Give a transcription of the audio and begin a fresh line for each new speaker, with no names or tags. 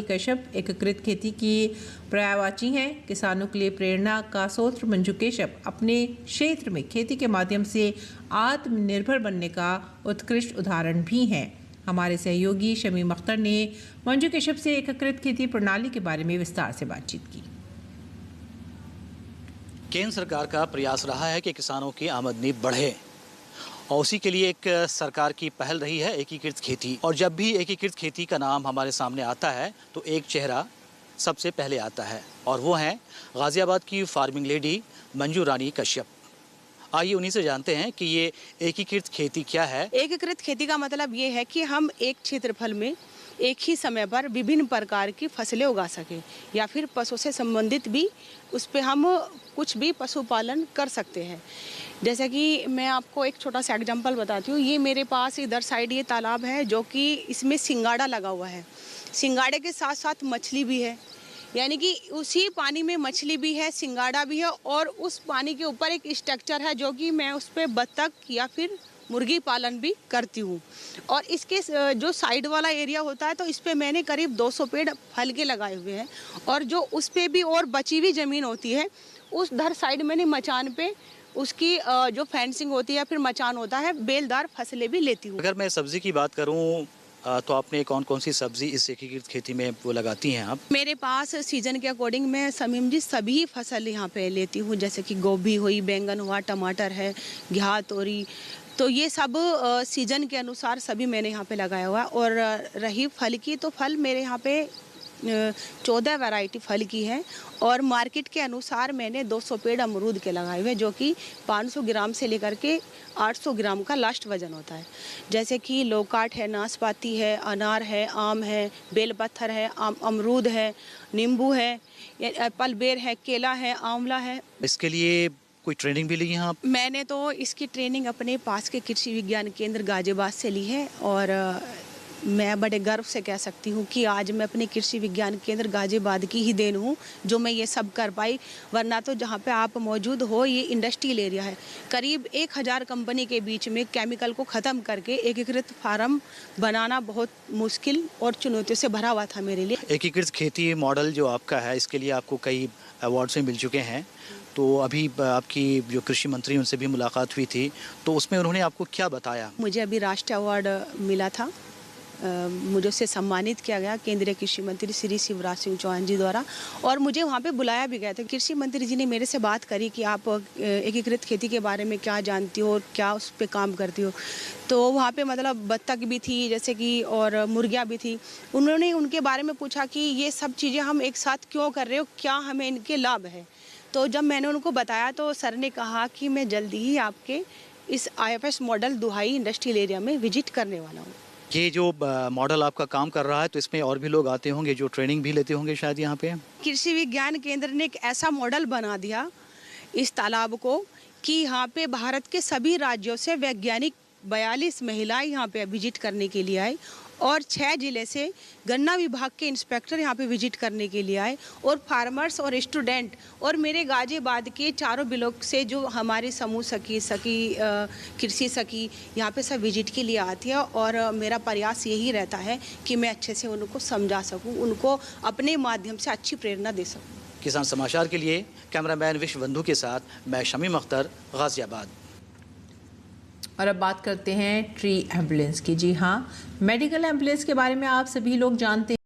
कश्यप एकीकृत खेती की पर्यायवाची हैं। किसानों के लिए प्रेरणा का स्रोत मंजू कश्यप अपने क्षेत्र में खेती के माध्यम से आत्मनिर्भर बनने का उत्कृष्ट उदाहरण भी हैं। हमारे सहयोगी शमीम अख्तर ने मंजू कश्यप से एकीकृत खेती प्रणाली के बारे में विस्तार से बातचीत की।
केंद्र सरकार का प्रयास रहा है कि किसानों की आमदनी बढ़े और उसी के लिए एक सरकार की पहल रही है एकीकृत खेती। और जब भी एकीकृत खेती का नाम हमारे सामने आता है तो एक चेहरा सबसे पहले आता है और वो हैं गाजियाबाद की फार्मिंग लेडी मंजू रानी कश्यप। आइए उन्हीं से जानते हैं कि ये एकीकृत खेती क्या है।
एकीकृत खेती का मतलब ये है कि हम एक क्षेत्रफल में एक ही समय पर विभिन्न प्रकार की फसलें उगा सकें या फिर पशु से संबंधित भी उस पर हम कुछ भी पशुपालन कर सकते हैं। जैसे कि मैं आपको एक छोटा सा एग्जांपल बताती हूँ। ये मेरे पास इधर साइड ये तालाब है जो कि इसमें सिंगाड़ा लगा हुआ है। सिंगाड़े के साथ साथ मछली भी है, यानी कि उसी पानी में मछली भी है, सिंगाड़ा भी है और उस पानी के ऊपर एक स्ट्रक्चर है जो कि मैं उस पर बत्तख या फिर मुर्गी पालन भी करती हूँ। और इसके जो साइड वाला एरिया होता है तो इस पे मैंने करीब 200 पेड़ फल के लगाए हुए हैं और जो उस पे भी और बची हुई ज़मीन होती है उस धर साइड मैंने मचान पे उसकी जो फेंसिंग होती है या फिर मचान होता है बेलदार फसलें भी लेती हूँ।
अगर मैं सब्जी की बात करूँ तो आपने कौन कौन सी सब्जी इस एकीकृत खेती में वो लगाती हैं आप?
मेरे पास सीजन के अकॉर्डिंग मैं शमीम जी सभी फसल यहाँ पे लेती हूँ, जैसे कि गोभी हुई, बैंगन हुआ, टमाटर है, घिया, तोरी, तो ये सब सीजन के अनुसार सभी मैंने यहाँ पे लगाया हुआ है। और रही फल की तो फल मेरे यहाँ पे 14 वैरायटी फल की है और मार्केट के अनुसार मैंने 200 पेड़ अमरूद के लगाए हुए जो कि 500 ग्राम से लेकर के 800 ग्राम का लास्ट वजन होता है। जैसे कि लोकाट है, नाशपाती है, अनार है, आम है, बेलपत्थर है, अमरूद है, नींबू है, एप्पल बेर है, केला है, आंवला है।
इसके लिए कोई ट्रेनिंग भी ली है आप?
मैंने तो इसकी ट्रेनिंग अपने पास के कृषि विज्ञान केंद्र गाजियाबाद से ली है और मैं बड़े गर्व से कह सकती हूँ कि आज मैं अपने कृषि विज्ञान केंद्र गाजियाबाद की ही देन हूँ जो मैं ये सब कर पाई। वरना तो जहाँ पे आप मौजूद हो ये इंडस्ट्रियल एरिया है। करीब 1000 कंपनी के बीच में केमिकल को ख़त्म करके एकीकृत फार्म बनाना बहुत मुश्किल और चुनौतियों से भरा हुआ था मेरे लिए।
एकीकृत खेती मॉडल जो आपका है इसके लिए आपको कई अवार्ड्स मिल चुके हैं। तो अभी आपकी जो कृषि मंत्री उनसे भी मुलाकात हुई थी तो उसमें उन्होंने आपको क्या बताया?
मुझे अभी राष्ट्रीय अवार्ड मिला था, मुझे उससे सम्मानित किया गया केंद्रीय कृषि मंत्री श्री शिवराज सिंह चौहान जी द्वारा और मुझे वहाँ पे बुलाया भी गया था। कृषि मंत्री जी ने मेरे से बात करी कि आप एकीकृत खेती के बारे में क्या जानती हो और क्या उस पर काम करती हो। तो वहाँ पे मतलब बत्तख भी थी जैसे कि और मुर्गियाँ भी थी। उन्होंने उनके बारे में पूछा कि ये सब चीज़ें हम एक साथ क्यों कर रहे हो, क्या हमें इनके लाभ है। तो जब मैंने उनको बताया तो सर ने कहा कि मैं जल्दी ही आपके इस IFS मॉडल दुहाई इंडस्ट्रियल एरिया में विजिट करने वाला हूँ।
ये जो मॉडल आपका काम कर रहा है तो इसमें और भी लोग आते होंगे जो ट्रेनिंग भी लेते होंगे शायद यहाँ पे?
कृषि विज्ञान केंद्र ने एक ऐसा मॉडल बना दिया इस तालाब को कि यहाँ पे भारत के सभी राज्यों से वैज्ञानिक 42 महिलाएं यहाँ पे विजिट करने के लिए आई और 6 जिले से गन्ना विभाग के इंस्पेक्टर यहाँ पे विजिट करने के लिए आए और फार्मर्स और स्टूडेंट और मेरे गाजियाबाद के चारों ब्लॉक से जो हमारे समूह सखी कृषि सखी यहाँ पे सब विजिट के लिए आती है। और मेरा प्रयास यही रहता है कि मैं अच्छे से उनको समझा सकूँ, उनको अपने माध्यम से अच्छी प्रेरणा दे सकूँ।
किसान समाचार के लिए कैमरामैन विश्व बंधु के साथ मैं शमीम अख्तर, गाजियाबाद।
और अब बात करते हैं ट्री एम्बुलेंस की। जी हाँ, मेडिकल एम्बुलेंस के बारे में आप सभी लोग जानते हैं।